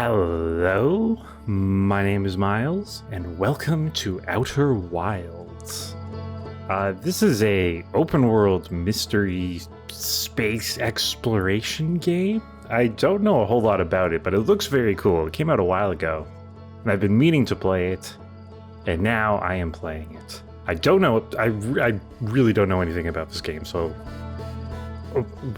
Hello, my name is Miles, and welcome to Outer Wilds. This is a open-world mystery space exploration game. I don't know a whole lot about it, but it looks very cool. It came out a while ago, and I've been meaning to play it, and now I am playing it. I don't know. I really don't know anything about this game, so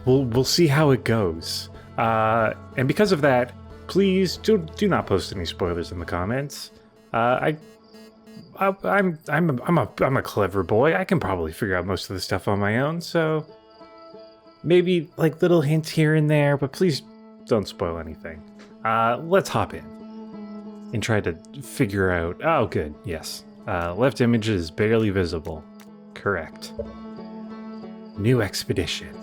we'll see how it goes. And because of that, please do not post any spoilers in the comments. I'm a clever boy. I can probably figure out most of the stuff on my own, so maybe like little hints here and there, but please don't spoil anything. Let's hop in and try to figure out. Oh, good. Yes. Left image is barely visible. Correct. New expedition.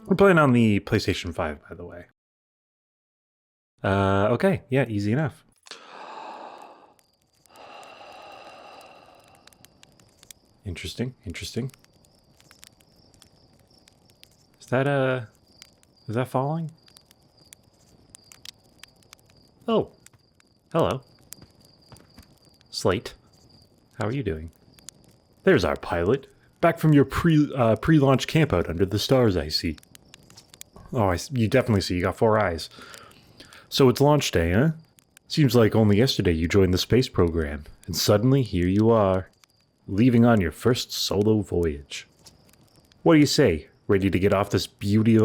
We're playing on the PlayStation 5, by the way. Okay, yeah, easy enough. Interesting. Is that falling? Oh, hello. Slate, how are you doing? There's our pilot, back from your pre-launch campout under the stars, I see. Oh, you definitely see, you got 4 eyes. So it's launch day, huh? Seems like only yesterday you joined the space program, and suddenly here you are, leaving on your first solo voyage. What do you say? Ready to get this beauty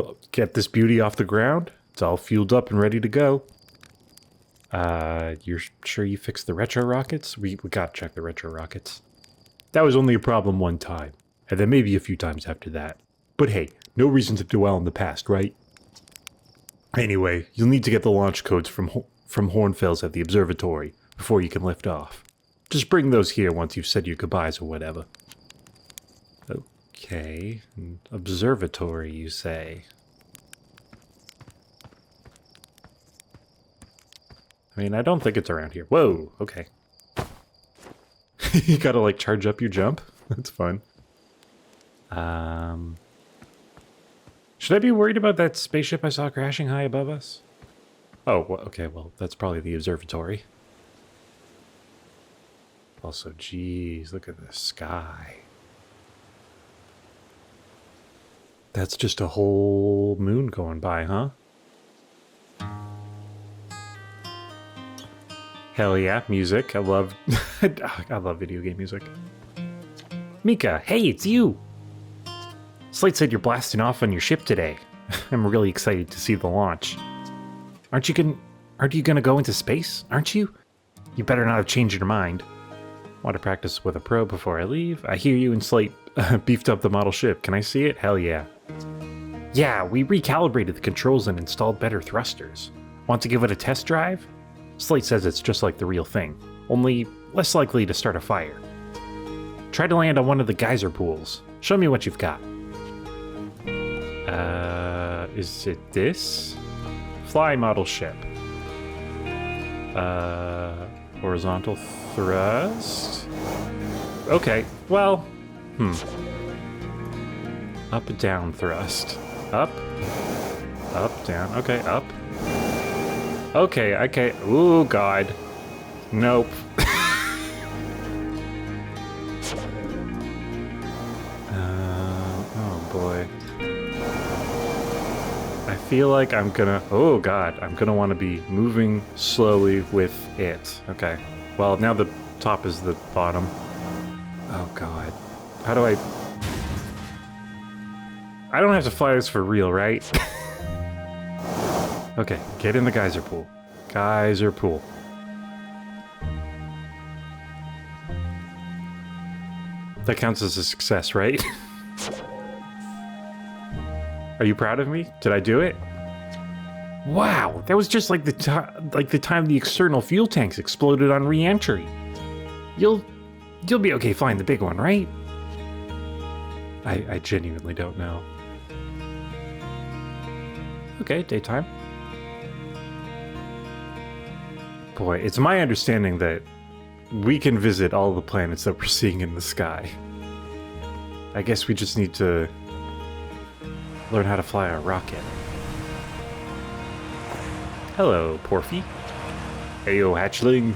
off the ground? It's all fueled up and ready to go. You're sure you fixed the retro rockets? We gotta check the retro rockets. That was only a problem one time, and then maybe a few times after that. But hey, no reason to dwell in the past, right? Anyway, you'll need to get the launch codes from Hornfels at the Observatory before you can lift off. Just bring those here once you've said your goodbyes or whatever. Okay, Observatory, you say? I mean, I don't think it's around here. Whoa, okay. You gotta, like, charge up your jump? That's fun. Should I be worried about that spaceship I saw crashing high above us? Oh, well, okay, well, that's probably the observatory. Also, geez, look at the sky. That's just a whole moon going by, huh? Hell yeah, music. I love video game music. Mika, hey, it's you! Slate said you're blasting off on your ship today. I'm really excited to see the launch. Aren't you gonna go into space, aren't you? You better not have changed your mind. Want to practice with a pro before I leave? I hear you and Slate beefed up the model ship. Can I see it? Hell yeah. Yeah, we recalibrated the controls and installed better thrusters. Want to give it a test drive? Slate says it's just like the real thing, only less likely to start a fire. Try to land on one of the geyser pools. Show me what you've got. Is it this? Fly model ship. Horizontal thrust? Okay, well, Up, down thrust. Up, down, okay, up. Okay, ooh, God. Nope. Oh boy. I feel like I'm gonna want to be moving slowly with it. Okay. Well, now the top is the bottom. Oh God. How do I don't have to fly this for real, right? Okay, get in the geyser pool. Geyser pool. That counts as a success, right? Are you proud of me? Did I do it? Wow, that was just like the time the external fuel tanks exploded on re-entry. You'll be okay flying the big one, right? I genuinely don't know. Okay, daytime. Boy, it's my understanding that we can visit all the planets that we're seeing in the sky. I guess we just need to learn how to fly a rocket. Hello, Porfy. Heyo, hatchling.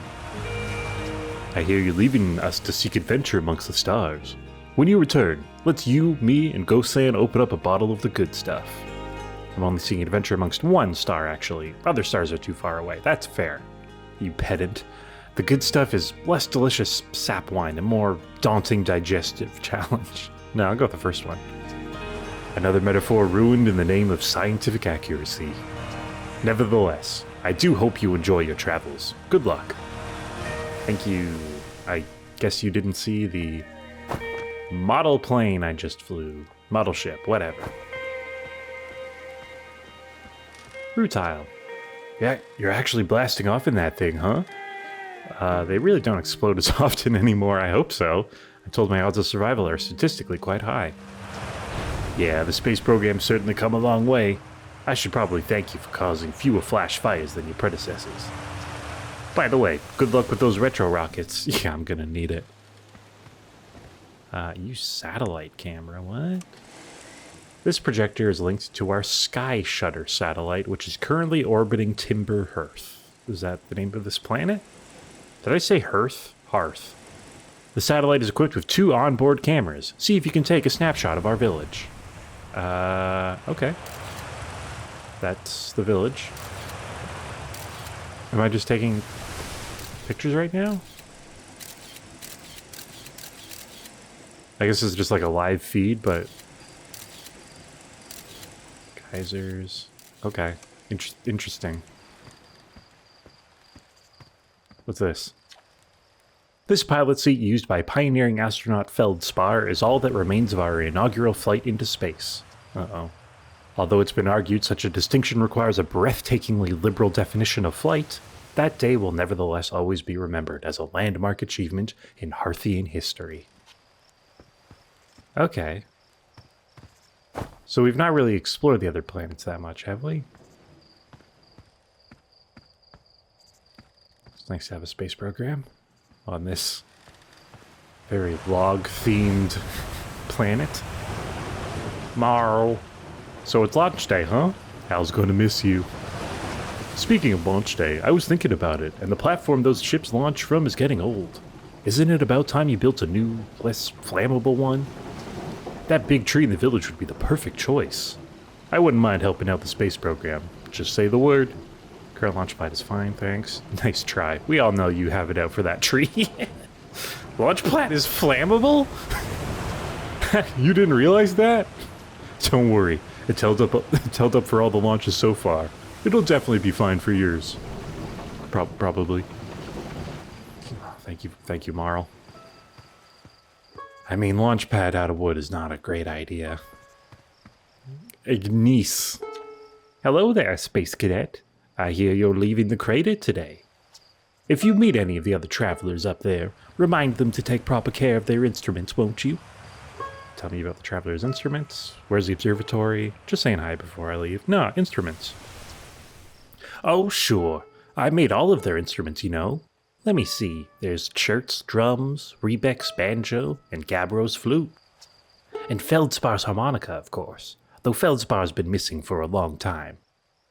I hear you're leaving us to seek adventure amongst the stars. When you return, let's you, me, and Ghost-san open up a bottle of the good stuff. I'm only seeing adventure amongst one star, actually. Other stars are too far away. That's fair, you pedant. The good stuff is less delicious sap wine and more daunting digestive challenge. No, I'll go with the first one. Another metaphor ruined in the name of scientific accuracy. Nevertheless, I do hope you enjoy your travels. Good luck. Thank you. I guess you didn't see the model plane I just flew. Model ship, whatever. Rutile. Yeah, you're actually blasting off in that thing, huh? They really don't explode as often anymore, I hope so. I told my odds of survival are statistically quite high. Yeah, the space program's certainly come a long way. I should probably thank you for causing fewer flash fires than your predecessors. By the way, good luck with those retro rockets. Yeah, I'm gonna need it. Use satellite camera, what? This projector is linked to our Sky Shutter satellite, which is currently orbiting Timber Hearth. Is that the name of this planet? Did I say Hearth? Hearth. The satellite is equipped with 2 onboard cameras. See if you can take a snapshot of our village. Okay. That's the village. Am I just taking pictures right now? I guess it's just like a live feed, but... Geysers. Okay. Interesting. What's this? This pilot seat used by pioneering astronaut Feldspar is all that remains of our inaugural flight into space. Uh-oh. Although it's been argued such a distinction requires a breathtakingly liberal definition of flight, that day will nevertheless always be remembered as a landmark achievement in Hearthian history. Okay. So we've not really explored the other planets that much, have we? It's nice to have a space program on this very log-themed planet. Marl. So it's launch day, huh? Hal's gonna miss you. Speaking of launch day, I was thinking about it, and the platform those ships launch from is getting old. Isn't it about time you built a new, less flammable one? That big tree in the village would be the perfect choice. I wouldn't mind helping out the space program. Just say the word. Current launch pad is fine, thanks. Nice try. We all know you have it out for that tree. Launch pad is flammable? You didn't realize that? Don't worry. It's held up for all the launches so far. It'll definitely be fine for yours. Probably. Thank you, Marl. I mean, launch pad out of wood is not a great idea. Ignis. Hello there, Space Cadet. I hear you're leaving the crater today. If you meet any of the other travelers up there, remind them to take proper care of their instruments, won't you? Tell me about the travelers' instruments. Where's the observatory? Just saying hi before I leave. No, instruments. Oh, sure. I made all of their instruments, you know. Let me see. There's Chert's drums, Rebek's banjo, and Gabro's flute. And Feldspar's harmonica, of course, though Feldspar's been missing for a long time.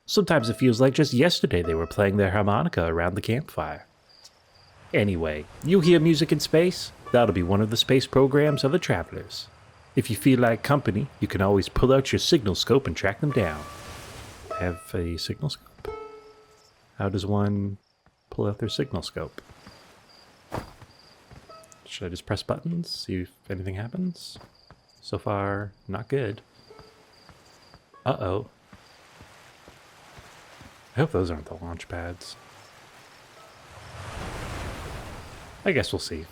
Sometimes it feels like just yesterday they were playing their harmonica around the campfire. Anyway, you hear music in space? That'll be one of the space programs of the travelers. If you feel like company, you can always pull out your signal scope and track them down. Have a signal scope? How does one pull out their signal scope? Should I just press buttons, see if anything happens? So far, not good. Uh-oh. I hope those aren't the launch pads. I guess we'll see.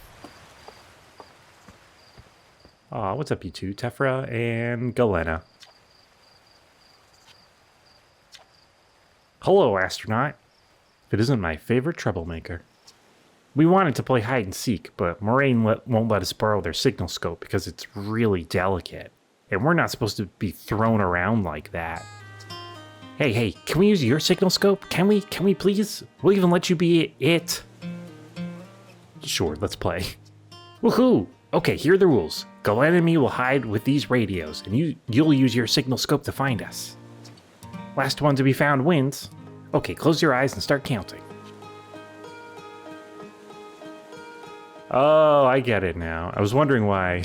Aw, what's up you two? Tefra and Galena. Hello, astronaut. It isn't my favorite troublemaker. We wanted to play hide and seek, but Moraine won't let us borrow their signal scope because it's really delicate. And we're not supposed to be thrown around like that. Hey, can we use your signal scope? Can we please? We'll even let you be it. Sure, let's play. Woohoo! Okay, here are the rules. Galen and me will hide with these radios, and you'll use your signal scope to find us. Last one to be found wins. Okay, close your eyes and start counting. Oh, I get it now. I was wondering why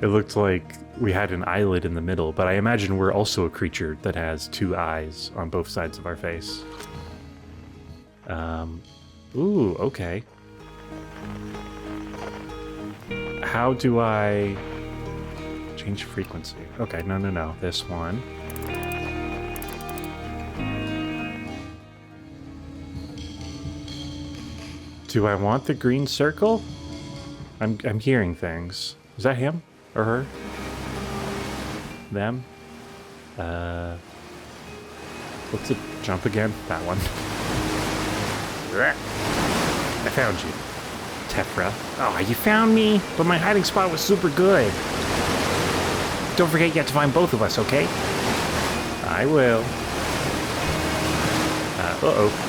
it looked like we had an eyelid in the middle, but I imagine we're also a creature that has 2 eyes on both sides of our face. Ooh, okay. How do I change frequency? Okay, no. This one. Do I want the green circle? I'm hearing things. Is that him or her? Them? What's it? Jump again? That one. I found you, Tephra. Oh, you found me? But my hiding spot was super good. Don't forget you have to find both of us, okay? I will. Uh-oh.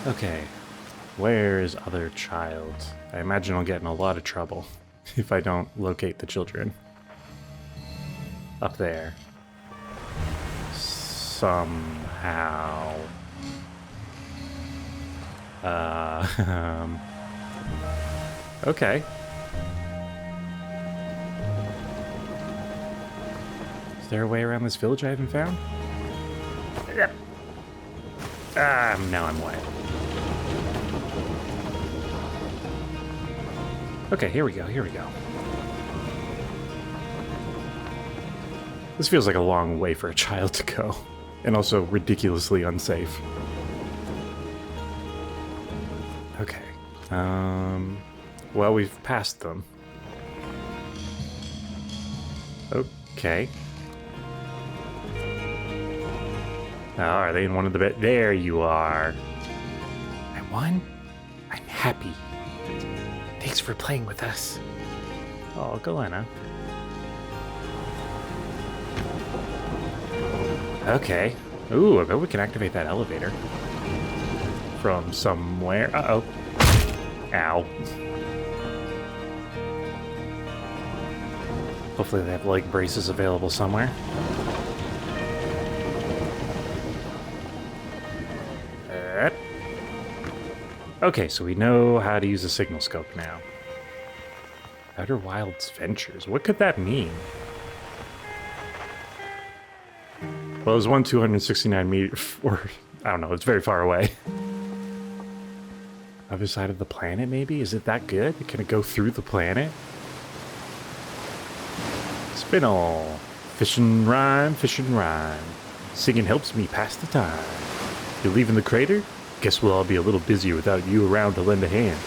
Okay. Where is other child? I imagine I'll get in a lot of trouble if I don't locate the children. Up there. Somehow. Okay. Is there a way around this village I haven't found? Yep. Now I'm wet. Okay, here we go. This feels like a long way for a child to go, and also ridiculously unsafe. Okay. Well, we've passed them. Okay. Oh, are they in one of the bed? There you are. I won? I'm happy. Thanks for playing with us. Oh, Galena. Okay. Ooh, I bet we can activate that elevator. From somewhere. Uh-oh. Ow. Hopefully they have leg braces available somewhere. Okay, so we know how to use a signal scope now. Outer Wilds Ventures. What could that mean? Well, there's one 269 meters, or I don't know, it's very far away. Other side of the planet, maybe? Is it that good? Can it go through the planet? Spinel. Fish and rhyme, fish and rhyme. Singing helps me pass the time. You leaving the crater? Guess we'll all be a little busier without you around to lend a hand.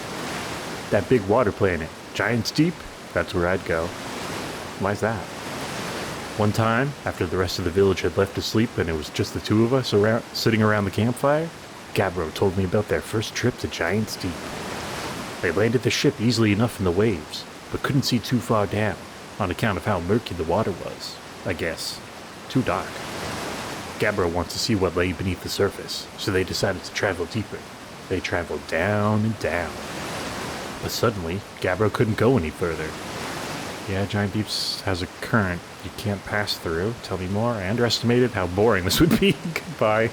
That big water planet, Giant's Deep, that's where I'd go. Why's that? One time, after the rest of the village had left to sleep and it was just the two of us sitting around the campfire, Gabbro told me about their first trip to Giant's Deep. They landed the ship easily enough in the waves, but couldn't see too far down, on account of how murky the water was, I guess. Too dark. Gabbro wants to see what lay beneath the surface, so they decided to travel deeper. They traveled down and down. But suddenly, Gabbro couldn't go any further. Yeah, Giant Deep has a current you can't pass through. Tell me more. I underestimated how boring this would be. Goodbye.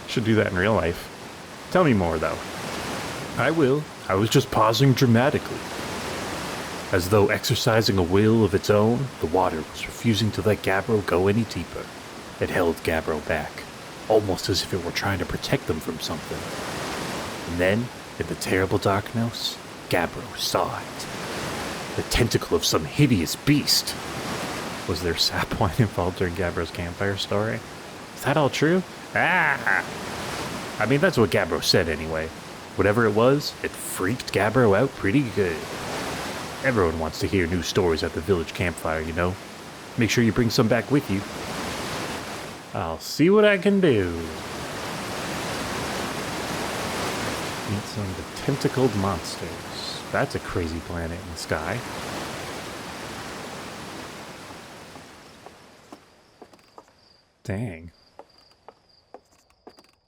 Should do that in real life. Tell me more, though. I will. I was just pausing dramatically. As though exercising a will of its own, the water was refusing to let Gabbro go any deeper. It held Gabbro back, almost as if it were trying to protect them from something. And then, in the terrible darkness, Gabbro saw it. The tentacle of some hideous beast. Was there sap wine involved during Gabbro's campfire story? Is that all true? I mean, that's what Gabbro said anyway. Whatever it was, it freaked Gabbro out pretty good. Everyone wants to hear new stories at the village campfire, you know. Make sure you bring some back with you. I'll see what I can do. Meet some of the tentacled monsters. That's a crazy planet in the sky. Dang.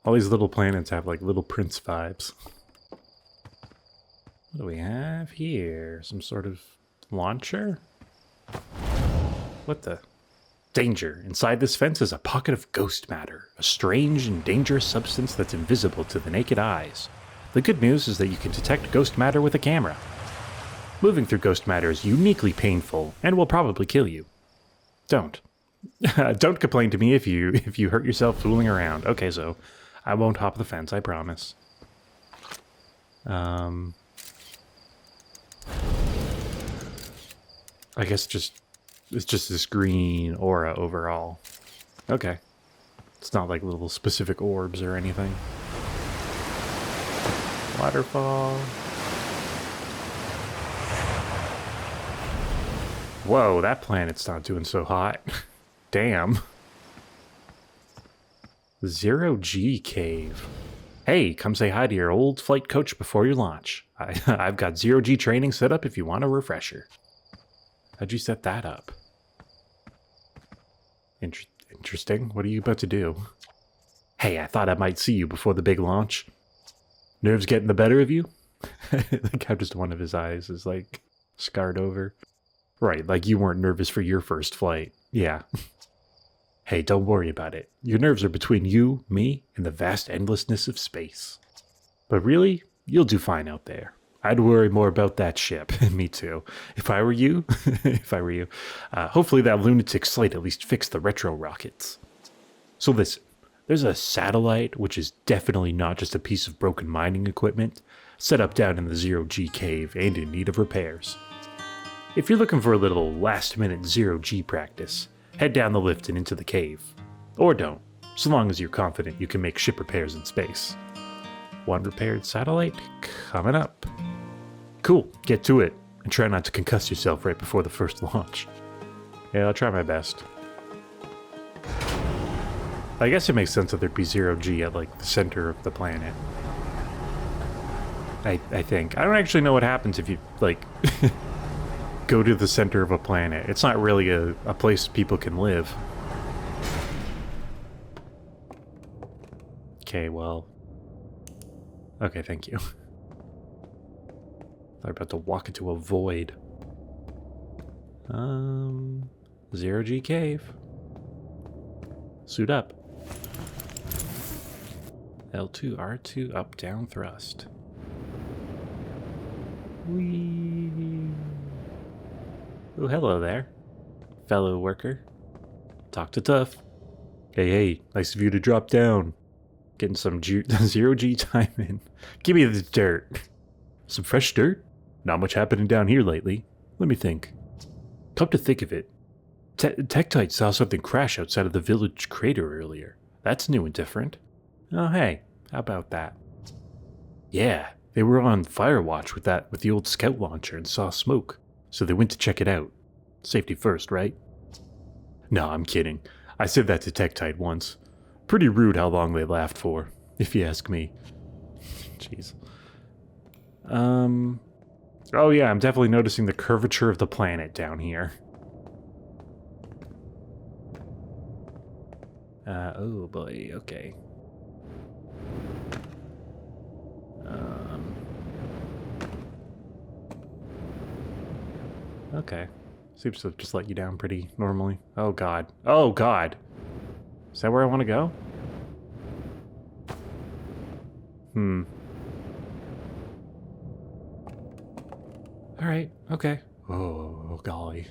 All these little planets have like Little Prince vibes. What do we have here? Some sort of launcher? What the? Danger. Inside this fence is a pocket of ghost matter, a strange and dangerous substance that's invisible to the naked eyes. The good news is that you can detect ghost matter with a camera. Moving through ghost matter is uniquely painful and will probably kill you. Don't. Don't complain to me if you hurt yourself fooling around. Okay, so I won't hop the fence, I promise. I guess it's just this green aura overall. Okay. It's not like little specific orbs or anything. Waterfall. Whoa, that planet's not doing so hot. Damn. Zero G Cave. Hey, come say hi to your old flight coach before you launch. I've got Zero G training set up if you want a refresher. How'd you set that up? Interesting. What are you about to do? Hey, I thought I might see you before the big launch. Nerves getting the better of you? Like how just one of his eyes is like scarred over. Right, like you weren't nervous for your first flight. Yeah. Hey, don't worry about it. Your nerves are between you, me, and the vast endlessness of space. But really, you'll do fine out there. I'd worry more about that ship. Me too. If I were you, hopefully that lunatic slate at least fixed the retro rockets. So listen, there's a satellite, which is definitely not just a piece of broken mining equipment, set up down in the Zero G cave and in need of repairs. If you're looking for a little last-minute Zero G practice, head down the lift and into the cave. Or don't, so long as you're confident you can make ship repairs in space. One repaired satellite coming up. Cool, get to it, and try not to concuss yourself right before the first launch. Yeah, I'll try my best. I guess it makes sense that there'd be Zero G at, like, the center of the planet. I think. I don't actually know what happens if you, like, go to the center of a planet. It's not really a place people can live. Okay, well... Okay, thank you. They're about to walk into a void. Zero G cave. Suit up. L2, R2, up, down, thrust. Whee! Oh, hello there, fellow worker. Talk to Tough. Hey, nice of you to drop down. Getting some Zero G time in. Give me the dirt. Some fresh dirt? Not much happening down here lately. Let me think. Come to think of it, Tektite saw something crash outside of the village crater earlier. That's new and different. Oh hey, how about that? Yeah, they were on fire watch with the old scout launcher and saw smoke, so they went to check it out. Safety first, right? No, I'm kidding. I said that to Tektite once. Pretty rude how long they laughed for, if you ask me. Jeez. Oh yeah, I'm definitely noticing the curvature of the planet down here. Oh boy, okay. Okay. Seems to just let you down pretty normally. Oh god. Oh god! Is that where I want to go? Alright, okay. Oh, golly.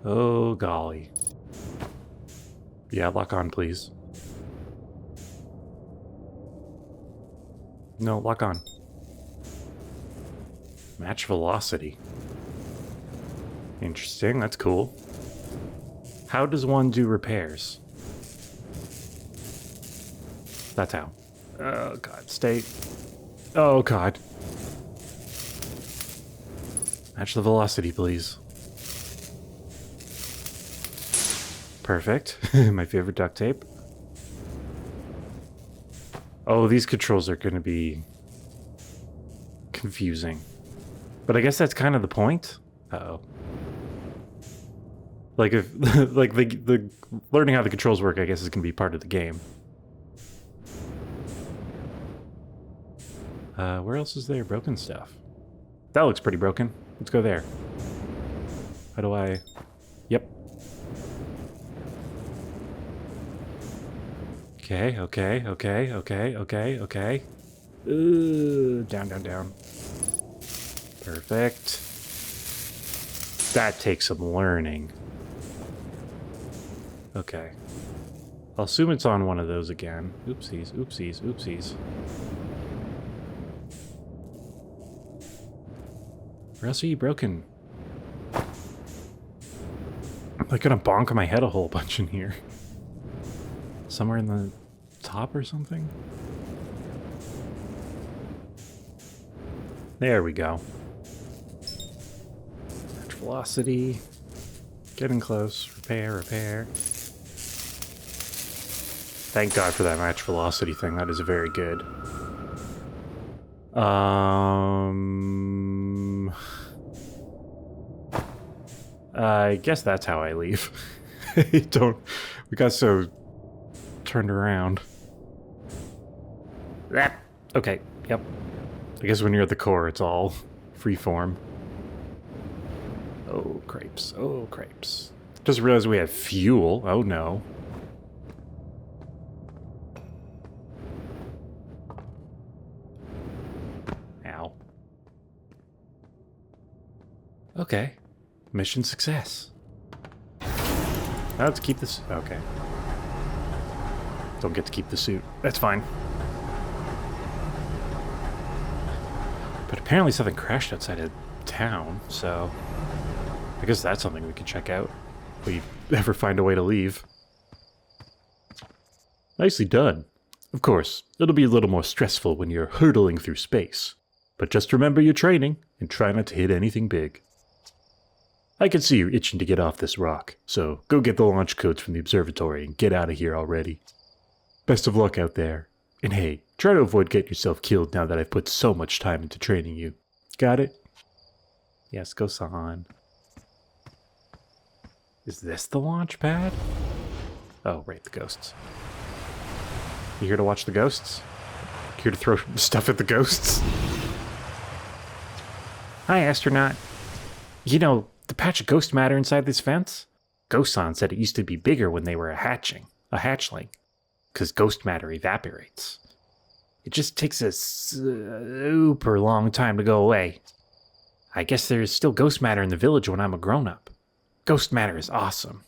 Oh, golly. Yeah, lock on, please. No, lock on. Match velocity. Interesting, that's cool. How does one do repairs? That's how. Oh, God, stay. Oh, God. Match the velocity, please. Perfect. My favorite duct tape. Oh, these controls are going to be confusing. But I guess that's kind of the point. Uh-oh. Like, if like the learning how the controls work, I guess, is going to be part of the game. Where else is there broken stuff? That looks pretty broken. Let's go there. How do I... Yep. Okay, okay, okay, okay, okay, okay. Down, down, down. Perfect. That takes some learning. Okay. I'll assume it's on one of those again. Oopsies, oopsies, oopsies. Or else are you broken? I'm like gonna bonk my head a whole bunch in here. Somewhere in the top or something? There we go. Match velocity. Getting close. Repair, repair. Thank God for that match velocity thing. That is very good. I guess that's how I leave. We got so turned around. Okay, yep. I guess when you're at the core, it's all freeform. Oh, crepes. Oh, crepes. Just realized we have fuel. Oh, no. Ow. Okay. Mission success. Now let's keep this. Okay. Don't get to keep the suit. That's fine. But apparently something crashed outside of town, so I guess that's something we could check out if we ever find a way to leave. Nicely done. Of course, it'll be a little more stressful when you're hurtling through space, but just remember your training and try not to hit anything big. I can see you're itching to get off this rock, so go get the launch codes from the observatory and get out of here already. Best of luck out there. And hey, try to avoid getting yourself killed now that I've put so much time into training you. Got it? Yes, go San. Is this the launch pad? Oh, right, the ghosts. You here to watch the ghosts? Here to throw stuff at the ghosts? Hi, astronaut. You know, the patch of ghost matter inside this fence? Ghost-san said it used to be bigger when they were a hatchling. Because ghost matter evaporates. It just takes a super long time to go away. I guess there's still ghost matter in the village when I'm a grown-up. Ghost matter is awesome.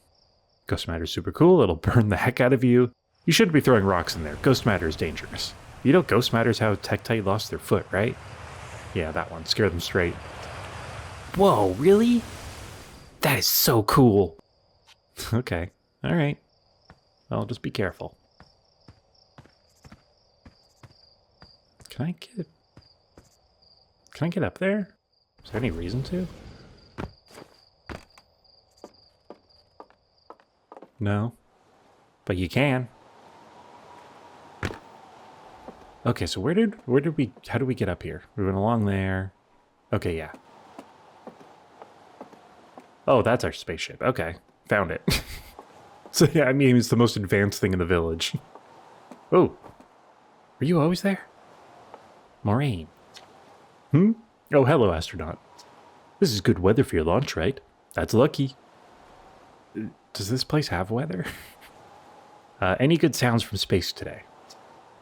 Ghost matter is super cool, it'll burn the heck out of you. You shouldn't be throwing rocks in there, ghost matter is dangerous. You know ghost matter is how Tektite lost their foot, right? Yeah, that one, scare them straight. Whoa, really? That is so cool. Okay, alright. Well, just be careful. Can I get up there? Is there any reason to? No. But you can. Okay, so how did we get up here? We went along there. Okay, yeah. Oh, that's our spaceship. Okay, found it. So yeah, I mean, it's the most advanced thing in the village. Oh, were you always there? Maureen. Oh, hello, astronaut. This is good weather for your launch, right? That's lucky. Does this place have weather? Any good sounds from space today?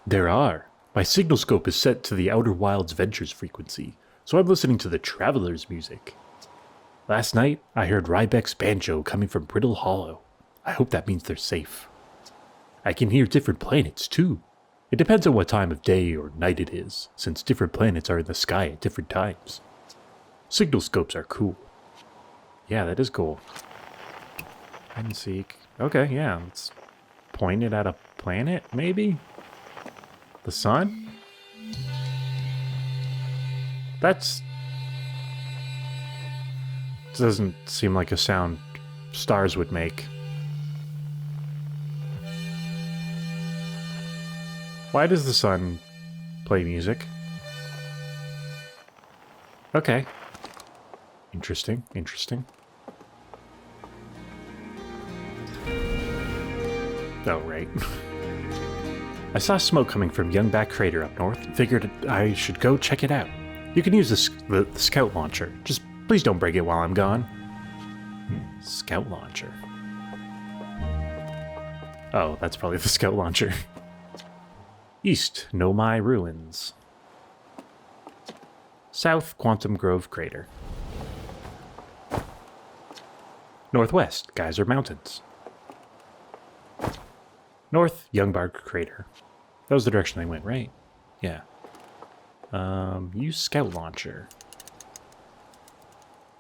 There are. My signal scope is set to the Outer Wilds Ventures frequency, so I'm listening to the Traveler's music. Last night, I heard Rybeck's banjo coming from Brittle Hollow. I hope that means they're safe. I can hear different planets, too. It depends on what time of day or night it is, since different planets are in the sky at different times. Signal scopes are cool. Yeah, that is cool. Hide and seek. Okay, yeah, let's point it at a planet, maybe? The sun? Doesn't seem like a sound stars would make. Why does the sun play music? Okay. Interesting, interesting. Oh, right. I saw smoke coming from Youngback Crater up north and figured I should go check it out. You can use the scout launcher. Just please don't break it while I'm gone. Scout launcher. Oh, that's probably the scout launcher. East, Nomai Ruins. South, Quantum Grove Crater. Northwest, Geyser Mountains. North, Youngbark Crater. That was the direction they went, right? Yeah. Use Scout Launcher.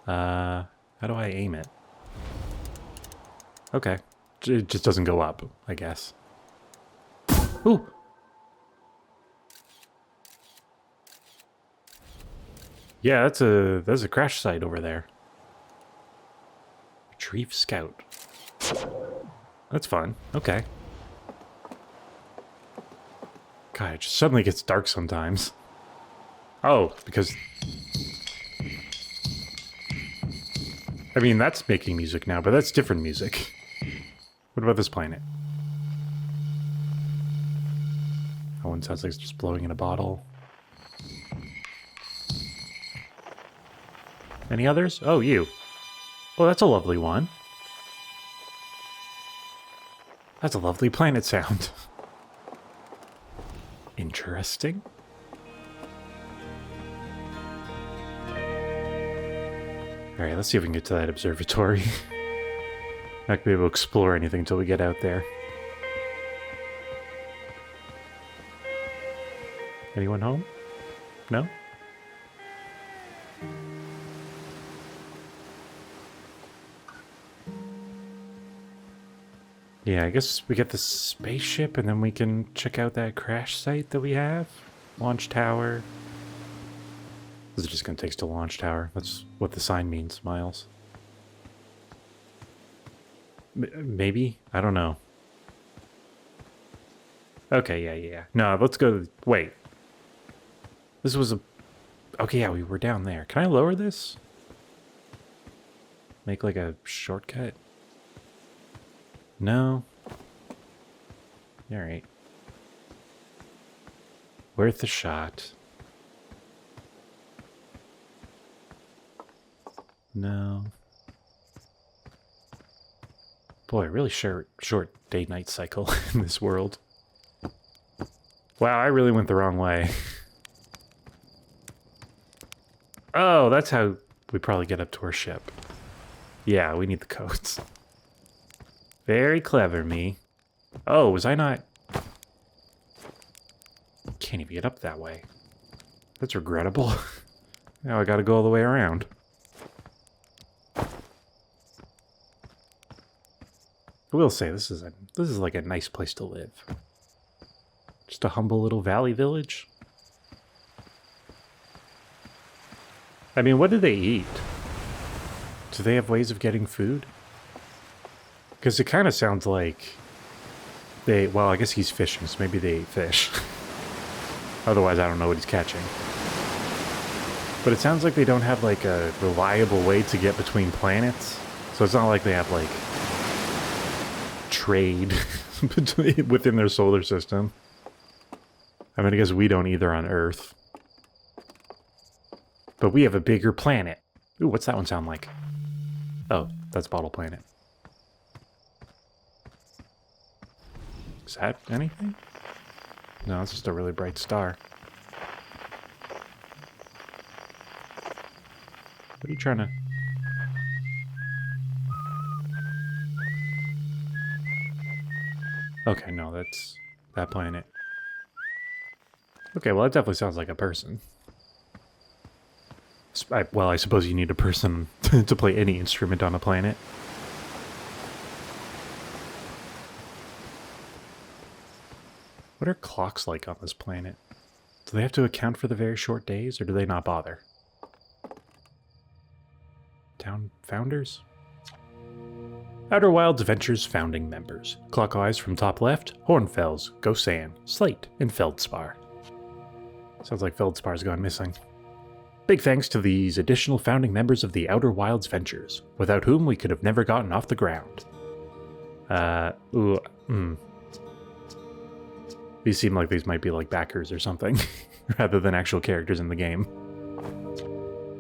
How do I aim it? Okay. It just doesn't go up, I guess. Ooh! Yeah, that's a crash site over there. Retrieve Scout. That's fun. Okay. God, it just suddenly gets dark sometimes. Oh, because... I mean, that's making music now, but that's different music. What about this planet? That one sounds like it's just blowing in a bottle. Any others? Oh, you. Oh, that's a lovely one. That's a lovely planet sound. Interesting. Alright, let's see if we can get to that observatory. Not gonna be able to explore anything until we get out there. Anyone home? No? Yeah, I guess we get the spaceship and then we can check out that crash site that we have. Launch tower. This is just gonna take us to launch tower. That's what the sign means, Miles. Maybe? I don't know. Okay, yeah. No, let's go... Wait. This was a... Okay, yeah, we were down there. Can I lower this? Make like a shortcut? No. Alright. Worth a shot. No. Boy, really short day-night cycle in this world. Wow, I really went the wrong way. Oh, that's how we probably get up to our ship. Yeah, we need the codes. Very clever, me. Oh, was I not... Can't even get up that way. That's regrettable. Now I gotta go all the way around. I will say, this is like a nice place to live. Just a humble little valley village. I mean, what do they eat? Do they have ways of getting food? Because it kind of sounds like they... Well, I guess he's fishing, so maybe they eat fish. Otherwise, I don't know what he's catching. But it sounds like they don't have, like, a reliable way to get between planets. So it's not like they have, like, trade within their solar system. I mean, I guess we don't either on Earth. But we have a bigger planet. Ooh, what's that one sound like? Oh, that's Bottle Planet. Is that anything? No, it's just a really bright star. What are you trying to... Okay, no, that's that planet. Okay, well, that definitely sounds like a person. Well, I suppose you need a person to play any instrument on a planet. What are clocks like on this planet? Do they have to account for the very short days, or do they not bother? Town founders? Outer Wilds Ventures founding members. Clockwise from top left, Hornfels, Gosan, Slate, and Feldspar. Sounds like Feldspar's gone missing. Big thanks to these additional founding members of the Outer Wilds Ventures, without whom we could have never gotten off the ground. These seem like these might be like backers or something, rather than actual characters in the game.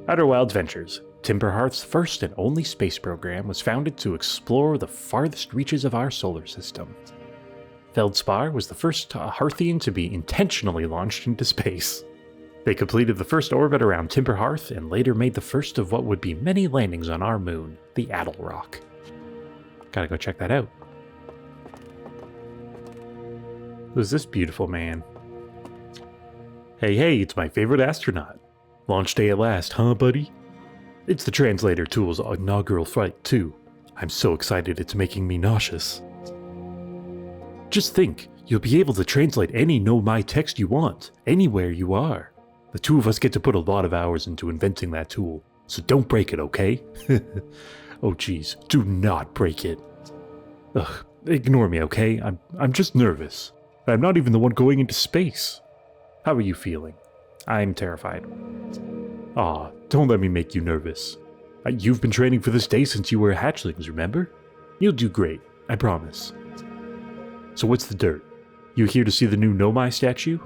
Outer Wilds Ventures. Timber Hearth's first and only space program was founded to explore the farthest reaches of our solar system. Feldspar was the first Hearthian to be intentionally launched into space. They completed the first orbit around Timber Hearth and later made the first of what would be many landings on our moon, the Addle Rock. Gotta go check that out. Who's this beautiful man? Hey, it's my favorite astronaut. Launch day at last, huh, buddy? It's the translator tool's inaugural flight, too. I'm so excited it's making me nauseous. Just think, you'll be able to translate any Nomai text you want, anywhere you are. The two of us get to put a lot of hours into inventing that tool, so don't break it, okay? Oh geez, do not break it. Ugh, ignore me, okay? I'm just nervous. I'm not even the one going into space. How are you feeling? I'm terrified. Aw, don't let me make you nervous. You've been training for this day since you were hatchlings, remember? You'll do great, I promise. So what's the dirt? You here to see the new Nomai statue?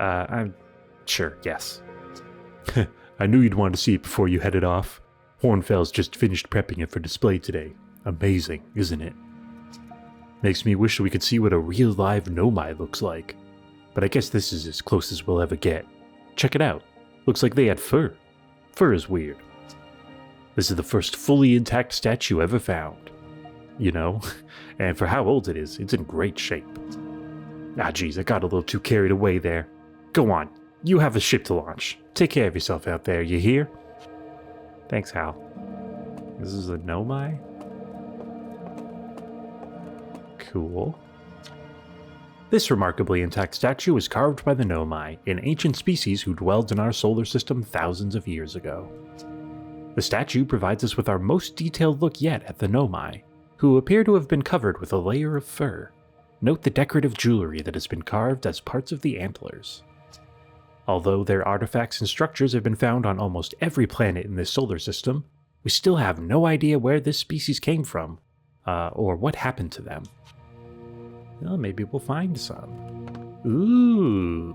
I'm... Sure, yes. I knew you'd want to see it before you headed off. Hornfell's just finished prepping it for display today. Amazing, isn't it? Makes me wish we could see what a real live Nomai looks like. But I guess this is as close as we'll ever get. Check it out. Looks like they had fur. Fur is weird. This is the first fully intact statue ever found. You know? And for how old it is, it's in great shape. Ah geez, I got a little too carried away there. Go on. You have a ship to launch. Take care of yourself out there, you hear? Thanks, Hal. This is a Nomai? Cool. This remarkably intact statue was carved by the Nomai, an ancient species who dwelled in our solar system thousands of years ago. The statue provides us with our most detailed look yet at the Nomai, who appear to have been covered with a layer of fur. Note the decorative jewelry that has been carved as parts of the antlers. Although their artifacts and structures have been found on almost every planet in this solar system, we still have no idea where this species came from, or what happened to them. Well, maybe we'll find some. Ooh.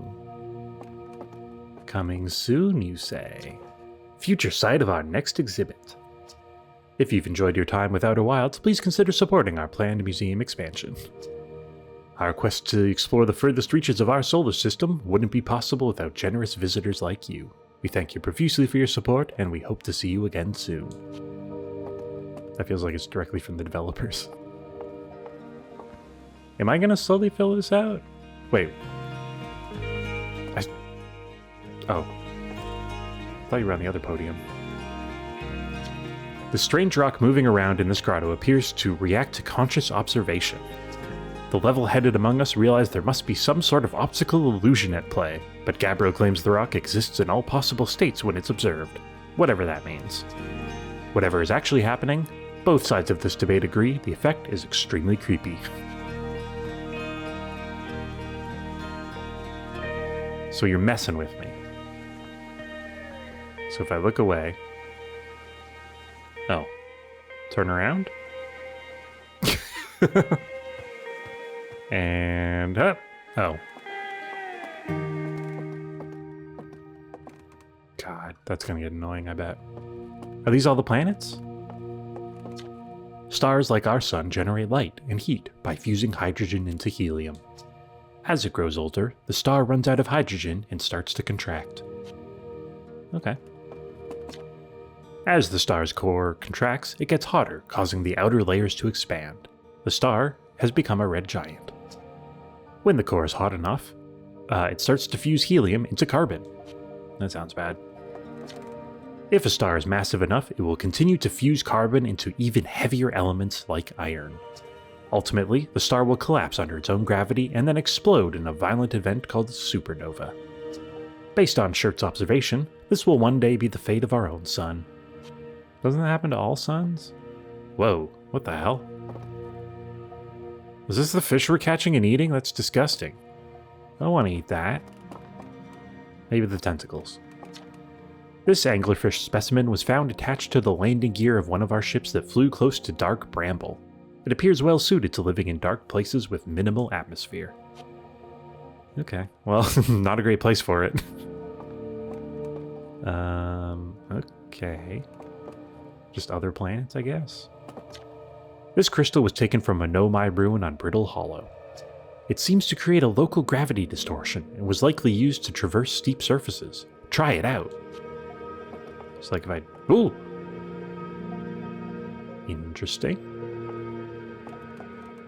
Coming soon, you say? Future site of our next exhibit. If you've enjoyed your time with Outer Wilds, please consider supporting our planned museum expansion. Our quest to explore the furthest reaches of our solar system wouldn't be possible without generous visitors like you. We thank you profusely for your support, and we hope to see you again soon. That feels like it's directly from the developers. Am I gonna slowly fill this out? Wait. Oh. I thought you were on the other podium. The strange rock moving around in this grotto appears to react to conscious observation. The level-headed among us realize there must be some sort of optical illusion at play, but Gabbro claims the rock exists in all possible states when it's observed, whatever that means. Whatever is actually happening, both sides of this debate agree the effect is extremely creepy. So you're messing with me. So if I look away... Oh. Turn around? And up. Oh. God, that's gonna get annoying, I bet. Are these all the planets? Stars like our sun generate light and heat by fusing hydrogen into helium. As it grows older, the star runs out of hydrogen and starts to contract. Okay. As the star's core contracts, it gets hotter, causing the outer layers to expand. The star has become a red giant. When the core is hot enough, it starts to fuse helium into carbon. That sounds bad. If a star is massive enough, it will continue to fuse carbon into even heavier elements like iron. Ultimately, the star will collapse under its own gravity and then explode in a violent event called supernova. Based on Shirt's observation, this will one day be the fate of our own sun. Doesn't that happen to all suns? Whoa, what the hell? Is this the fish we're catching and eating? That's disgusting. I don't want to eat that. Maybe the tentacles. This anglerfish specimen was found attached to the landing gear of one of our ships that flew close to dark bramble. It appears well suited to living in dark places with minimal atmosphere. Okay, well, not a great place for it. Okay. Just other planets, I guess. This crystal was taken from a Nomai ruin on Brittle Hollow. It seems to create a local gravity distortion and was likely used to traverse steep surfaces. Try it out. It's like if I... Ooh! Interesting.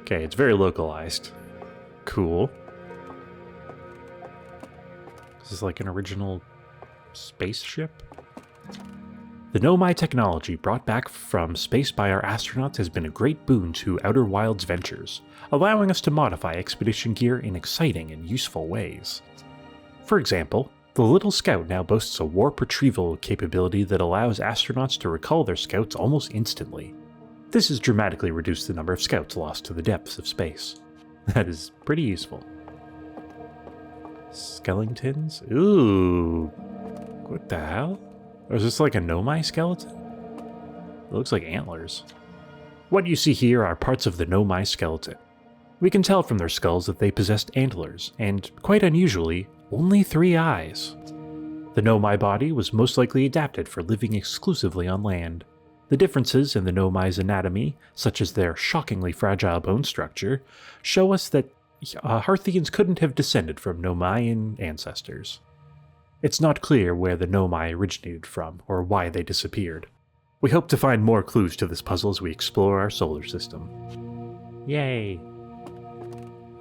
Okay, it's very localized. Cool. This is like an original spaceship? The Nomai technology brought back from space by our astronauts has been a great boon to Outer Wilds ventures, allowing us to modify expedition gear in exciting and useful ways. For example, the Little Scout now boasts a warp retrieval capability that allows astronauts to recall their scouts almost instantly. This has dramatically reduced the number of scouts lost to the depths of space. That is pretty useful. Skeletons? Ooh. What the hell? Or is this like a Nomai skeleton? It looks like antlers. What you see here are parts of the Nomai skeleton. We can tell from their skulls that they possessed antlers, and, quite unusually, only 3 eyes. The Nomai body was most likely adapted for living exclusively on land. The differences in the Nomai's anatomy, such as their shockingly fragile bone structure, show us that Hearthians couldn't have descended from Nomaian ancestors. It's not clear where the Nomai originated from, or why they disappeared. We hope to find more clues to this puzzle as we explore our solar system. Yay!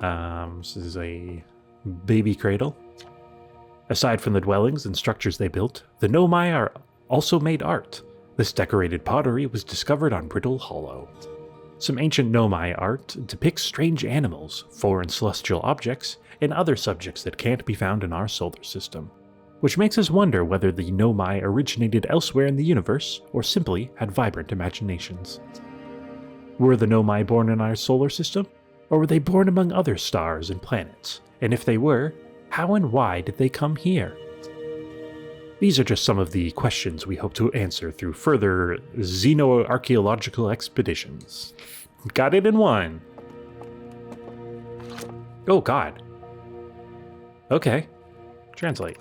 This is a baby cradle. Aside from the dwellings and structures they built, the Nomai are also made art. This decorated pottery was discovered on Brittle Hollow. Some ancient Nomai art depicts strange animals, foreign celestial objects, and other subjects that can't be found in our solar system, which makes us wonder whether the Nomai originated elsewhere in the universe or simply had vibrant imaginations. Were the Nomai born in our solar system, or were they born among other stars and planets? And if they were, how and why did they come here? These are just some of the questions we hope to answer through further xenoarchaeological expeditions. Got it in one! Oh god. Okay. Translate.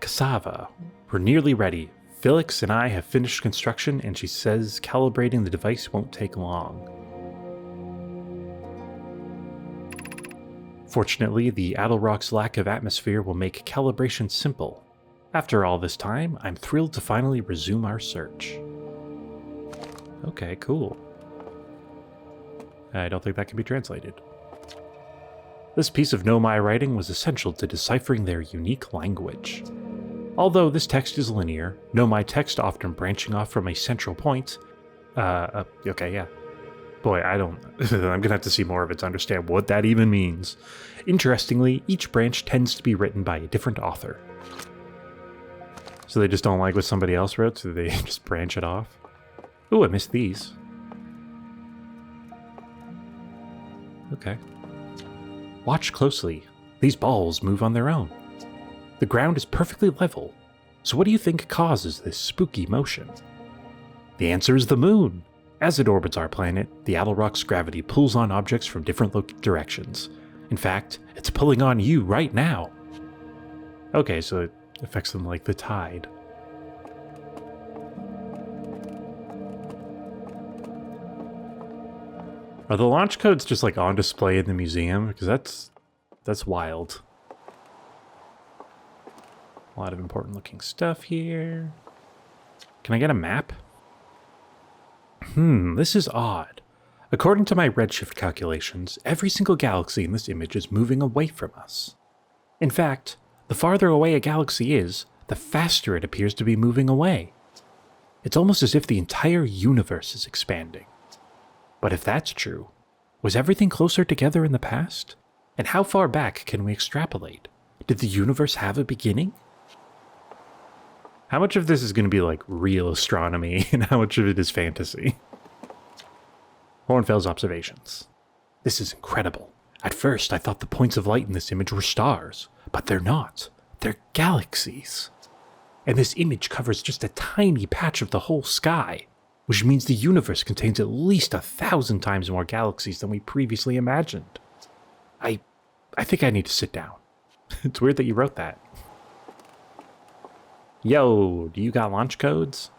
Cassava. We're nearly ready. Felix and I have finished construction, and she says calibrating the device won't take long. Fortunately, the Adelrock's lack of atmosphere will make calibration simple. After all this time, I'm thrilled to finally resume our search. Okay, cool. I don't think that can be translated. This piece of Nomai writing was essential to deciphering their unique language. Although this text is linear, Nomai text often branching off from a central point. Okay, yeah. Boy, I'm gonna have to see more of it to understand what that even means. Interestingly, each branch tends to be written by a different author. So they just don't like what somebody else wrote, so they just branch it off? Ooh, I missed these. Okay. Watch closely. These balls move on their own. The ground is perfectly level. So what do you think causes this spooky motion? The answer is the moon. As it orbits our planet, the Adelrock's gravity pulls on objects from different directions. In fact, it's pulling on you right now. Okay, so it affects them like the tide. Are the launch codes just like on display in the museum? Because that's wild. A lot of important looking stuff here. Can I get a map? This is odd. According to my redshift calculations, every single galaxy in this image is moving away from us. In fact, the farther away a galaxy is, the faster it appears to be moving away. It's almost as if the entire universe is expanding. But if that's true, was everything closer together in the past? And how far back can we extrapolate? Did the universe have a beginning? How much of this is going to be like real astronomy and how much of it is fantasy? Hornfell's observations. This is incredible. At first, I thought the points of light in this image were stars, but they're not. They're galaxies. And this image covers just a tiny patch of the whole sky, which means the universe contains at least 1,000 times more galaxies than we previously imagined. I think I need to sit down. It's weird that you wrote that. Yo, do you got launch codes?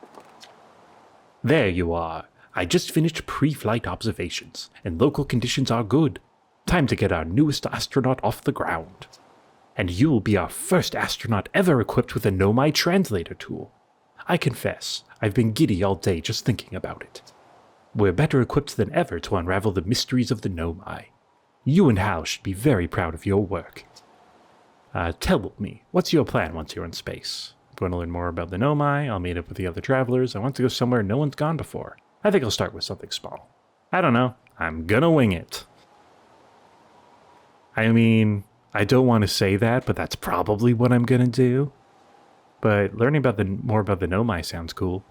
There you are. I just finished pre-flight observations, and local conditions are good. Time to get our newest astronaut off the ground. And you will be our first astronaut ever equipped with a Nomai translator tool. I confess, I've been giddy all day just thinking about it. We're better equipped than ever to unravel the mysteries of the Nomai. You and Hal should be very proud of your work. Tell me, what's your plan once you're in space? I'm going to learn more about the Nomai, I'll meet up with the other travelers, I want to go somewhere no one's gone before. I think I'll start with something small. I don't know, I'm gonna wing it. I mean, I don't want to say that, but that's probably what I'm gonna do. But learning about more about the Nomai sounds cool.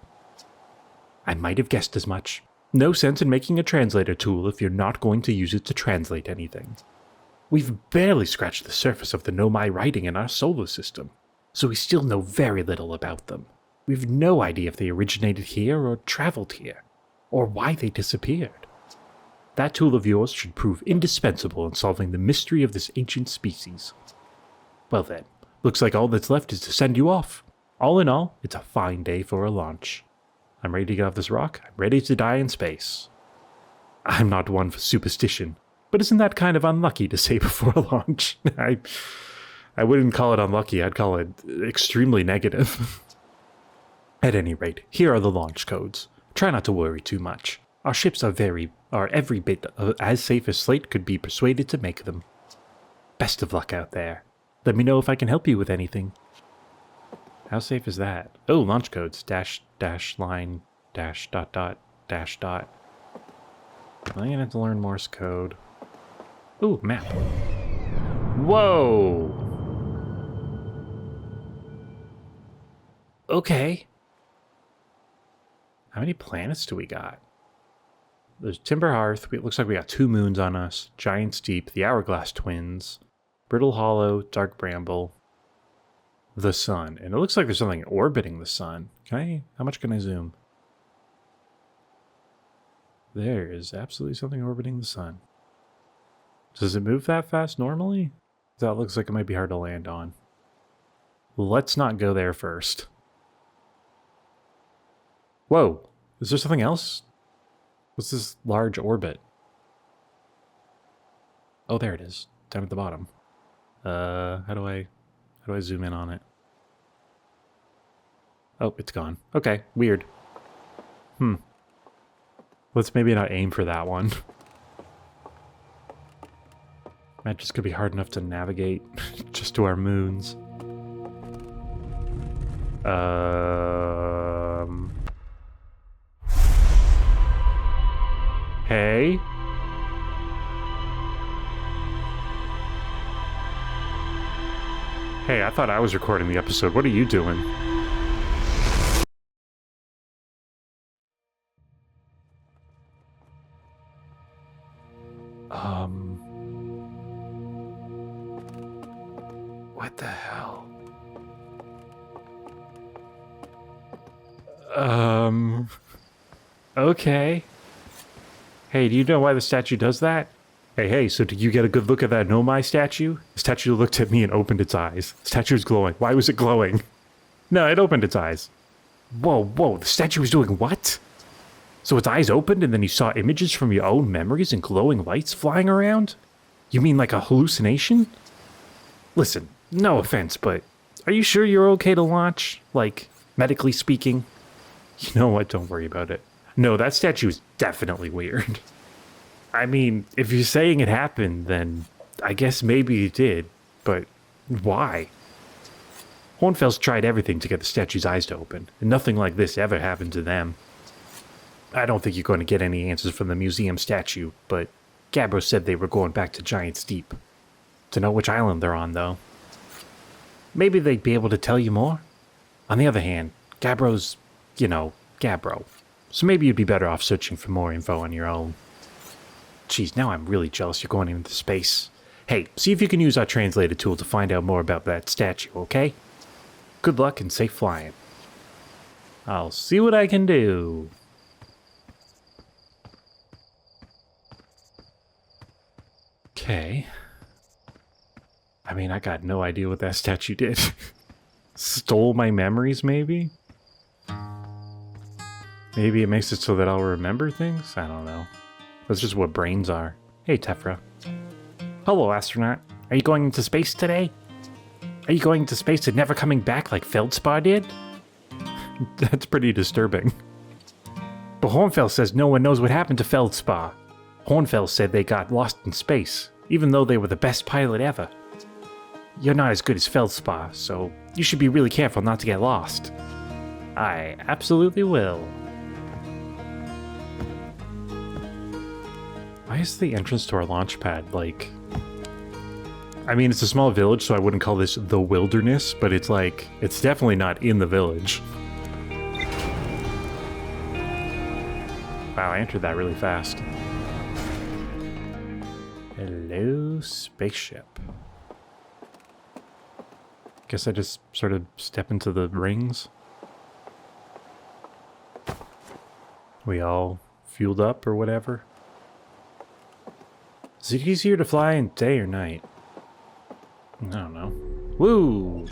I might have guessed as much. No sense in making a translator tool if you're not going to use it to translate anything. We've barely scratched the surface of the Nomai writing in our solar system, so we still know very little about them. We've no idea if they originated here or traveled here, or why they disappeared. That tool of yours should prove indispensable in solving the mystery of this ancient species. Well then, looks like all that's left is to send you off. All in all, it's a fine day for a launch. I'm ready to get off this rock, I'm ready to die in space. I'm not one for superstition, but isn't that kind of unlucky to say before a launch? I wouldn't call it unlucky, I'd call it extremely negative. At any rate, here are the launch codes. Try not to worry too much. Our ships are every bit as safe as Slate could be persuaded to make them. Best of luck out there. Let me know if I can help you with anything. How safe is that? Oh, launch codes. Dash, line, dash, dot, dash, dot. I'm gonna have to learn Morse code. Ooh, map. Whoa! Okay. How many planets do we got? There's Timber Hearth. It looks like we got 2 moons on us. Giant Steep, the Hourglass Twins, Brittle Hollow, Dark Bramble, the Sun. And it looks like there's something orbiting the Sun. How much can I zoom? There is absolutely something orbiting the Sun. Does it move that fast normally? That looks like it might be hard to land on. Let's not go there first. Whoa, is there something else? What's this large orbit? Oh, there it is, down at the bottom. How do I zoom in on it? Oh, it's gone. Okay, weird. Let's maybe not aim for that one. That just could be hard enough to navigate just to our moons. Hey? Hey, I thought I was recording the episode. What are you doing? What the hell? Okay. Hey, do you know why the statue does that? Hey, so did you get a good look at that Nomai statue? The statue looked at me and opened its eyes. The statue's glowing. Why was it glowing? No, it opened its eyes. Whoa, the statue was doing what? So its eyes opened and then you saw images from your own memories and glowing lights flying around? You mean like a hallucination? Listen, no offense, but are you sure you're okay to launch? Like, medically speaking? You know what, don't worry about it. No, that statue is definitely weird. I mean, if you're saying it happened, then I guess maybe it did, but why? Hornfels tried everything to get the statue's eyes to open, and nothing like this ever happened to them. I don't think you're going to get any answers from the museum statue, but Gabbro said they were going back to Giant Steep. To know which island they're on, though. Maybe they'd be able to tell you more? On the other hand, Gabbro's, Gabbro. So maybe you'd be better off searching for more info on your own. Geez, now I'm really jealous you're going into space. Hey, see if you can use our translator tool to find out more about that statue, okay? Good luck and safe flying. I'll see what I can do. Okay. I mean, I got no idea what that statue did. Stole my memories, maybe? Maybe it makes it so that I'll remember things? I don't know. That's just what brains are. Hey, Tephra. Hello, astronaut. Are you going into space today? Are you going into space and never coming back like Feldspar did? That's pretty disturbing. But Hornfels says no one knows what happened to Feldspar. Hornfels said they got lost in space, even though they were the best pilot ever. You're not as good as Feldspar, so you should be really careful not to get lost. I absolutely will. Why is the entrance to our launch pad like... I mean, it's a small village, so I wouldn't call this the wilderness, but it's like, it's definitely not in the village. Wow, I entered that really fast. Hello, spaceship. Guess I just sort of step into the rings. We all fueled up or whatever. Is it easier to fly in day or night? I don't know. Woo!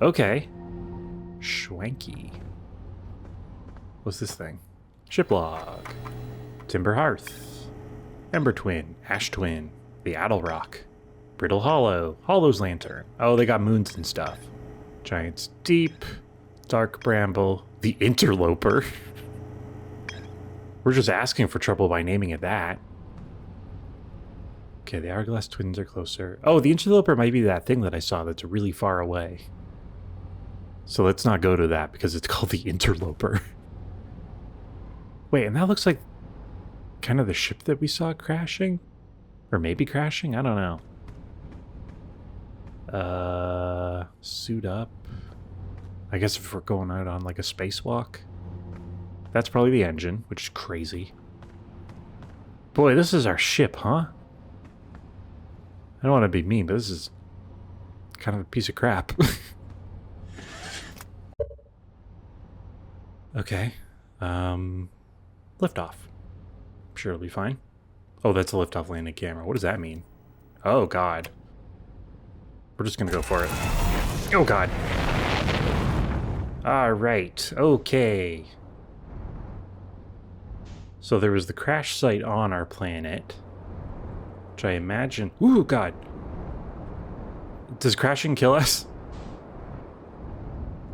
Okay. Schwanky. What's this thing? Ship log. Timber Hearth. Ember Twin. Ash Twin. The Addle Rock. Brittle Hollow. Hollow's Lantern. Oh, they got moons and stuff. Giant's Deep. Dark Bramble. The Interloper. We're just asking for trouble by naming it that. Okay, the Hourglass Twins are closer. Oh, the Interloper might be that thing that I saw that's really far away. So let's not go to that because it's called the Interloper. Wait, and that looks like kind of the ship that we saw crashing? Or maybe crashing? I don't know. Suit up. I guess if we're going out on like a spacewalk. That's probably the engine, which is crazy. Boy, this is our ship, huh? I don't want to be mean, but this is kind of a piece of crap. Okay. Liftoff. I'm sure it'll be fine. Oh, that's a liftoff landing camera. What does that mean? Oh, God. We're just gonna go for it. Oh, God. Alright. Okay. So there was the crash site on our planet. Which I imagine... Ooh, God. Does crashing kill us?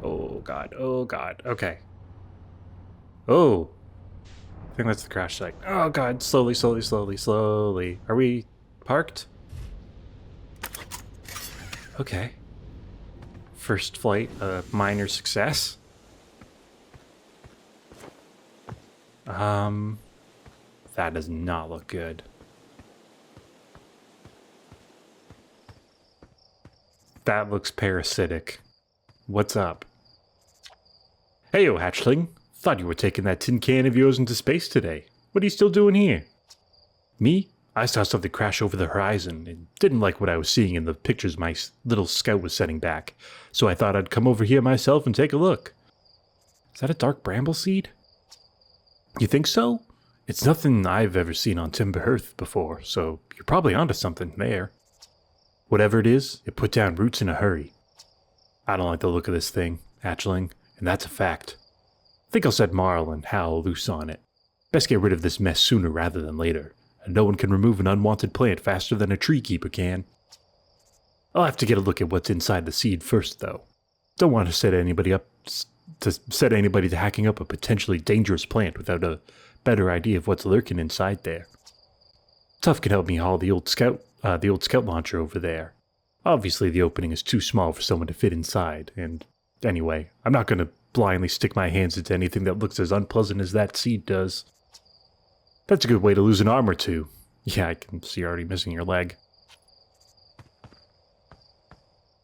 Oh, God. Oh, God. Okay. Oh. I think that's the crash site. Oh, God. Slowly, slowly, slowly, slowly. Are we parked? Okay. First flight, a minor success. That does not look good. That looks parasitic. What's up? Heyo, hatchling. Thought you were taking that tin can of yours into space today. What are you still doing here? Me? I saw something crash over the horizon and didn't like what I was seeing in the pictures my little scout was sending back, so I thought I'd come over here myself and take a look. Is that a dark bramble seed? You think so? It's nothing I've ever seen on Timber Hearth before, so you're probably onto something there. Whatever it is, it put down roots in a hurry. I don't like the look of this thing, hatchling, and that's a fact. I think I'll set Marl and Hal loose on it. Best get rid of this mess sooner rather than later, and no one can remove an unwanted plant faster than a tree keeper can. I'll have to get a look at what's inside the seed first, though. Don't want to set anybody to hacking up a potentially dangerous plant without a better idea of what's lurking inside there. Tuff can help me haul the old scout launcher over there. Obviously, the opening is too small for someone to fit inside, and anyway, I'm not going to blindly stick my hands into anything that looks as unpleasant as that seed does. That's a good way to lose an arm or two. Yeah, I can see you're already missing your leg.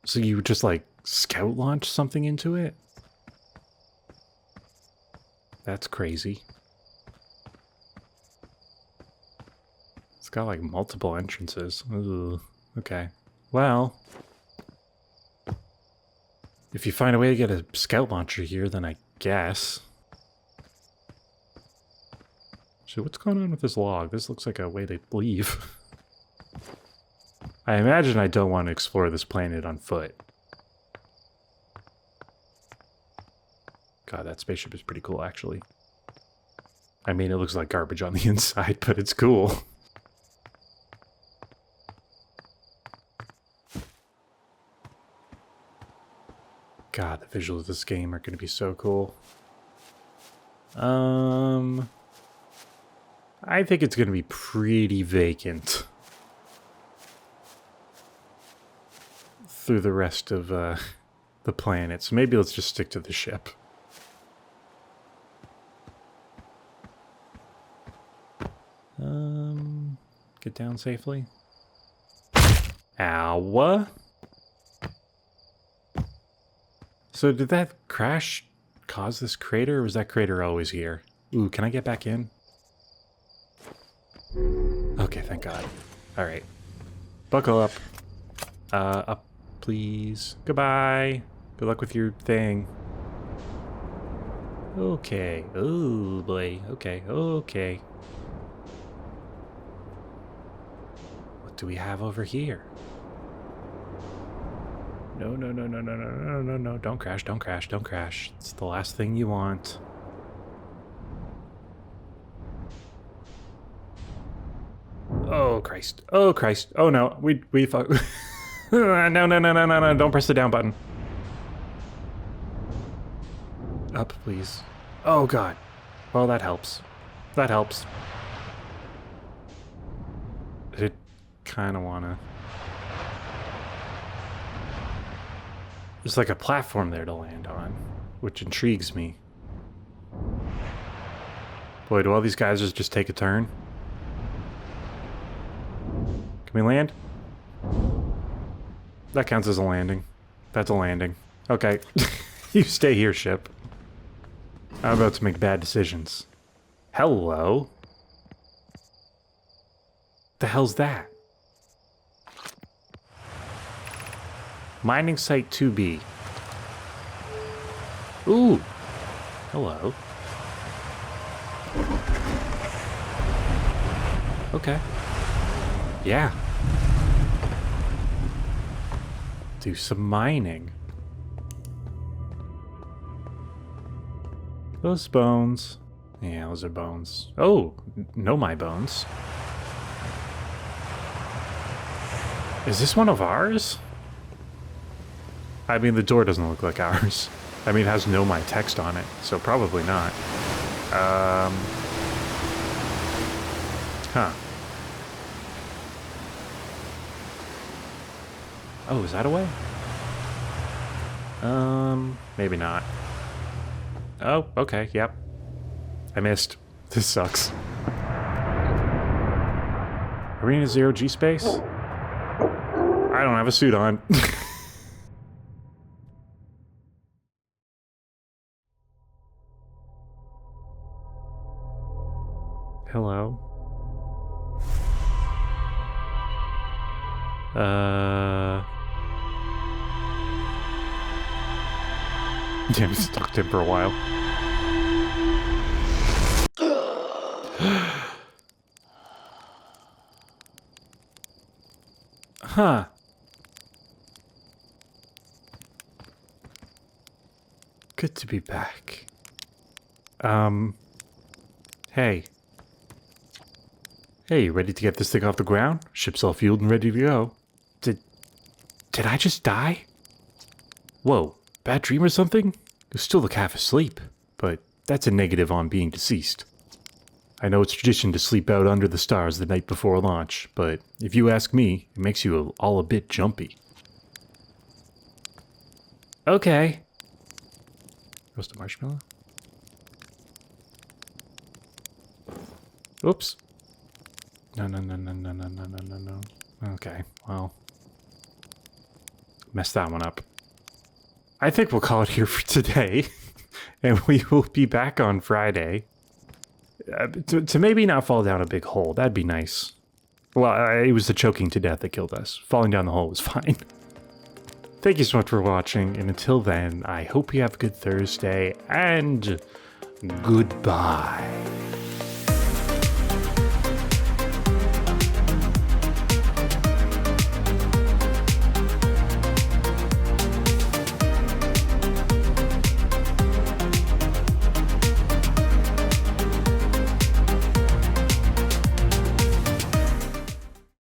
So you just, like, scout launch something into it? That's crazy. It's got, like, multiple entrances. Ugh. Okay. Well, if you find a way to get a scout launcher here, then I guess. So what's going on with this log? This looks like a way to leave. I imagine I don't want to explore this planet on foot. God, that spaceship is pretty cool, actually. I mean, it looks like garbage on the inside, but it's cool. God, the visuals of this game are going to be so cool. I think it's going to be pretty vacant through the rest of the planet. So maybe let's just stick to the ship. Get down safely. Ow. So did that crash cause this crater, or was that crater always here? Ooh, can I get back in? Okay, thank God. Alright. Buckle up. Up, please. Goodbye. Good luck with your thing. Okay. Oh, boy. Okay, okay. What do we have over here? No, no, no, no, no, no, no, no, no. Don't crash, don't crash, don't crash. It's the last thing you want. Oh, Christ. Oh, Christ. Oh, no. We fuck. No, no, no, no, no, no. Don't press the down button. Up, please. Oh, God. Well, that helps. That helps. I did kind of want to... There's like a platform there to land on, which intrigues me. Boy, do all these guys just take a turn? Can we land? That counts as a landing. That's a landing. Okay. You stay here, ship. I'm about to make bad decisions. Hello? The hell's that? Mining site 2B. Ooh. Hello. Okay. Yeah. Do some mining. Those bones. Yeah, those are bones. Oh, know my bones. Is this one of ours? I mean, the door doesn't look like ours. I mean, it has know my text on it, so probably not. Huh. Oh, is that a way? Maybe not. Oh, okay, yep. I missed. This sucks. Are we in a zero-G space? I don't have a suit on. Hello? Yeah, we stalked him for a while. Huh. Good to be back. Hey. Hey, you ready to get this thing off the ground? Ship's all fueled and ready to go. Did I just die? Whoa, bad dream or something? You still look half asleep, but that's a negative on being deceased. I know it's tradition to sleep out under the stars the night before launch, but if you ask me, it makes you all a bit jumpy. Okay. Roast a marshmallow? Oops. No, no, no, no, no, no, no, no, no, no. Okay, well. Messed that one up. I think we'll call it here for today. And we will be back on Friday. To maybe not fall down a big hole. That'd be nice. Well, it was the choking to death that killed us. Falling down the hole was fine. Thank you so much for watching. And until then, I hope you have a good Thursday. And goodbye.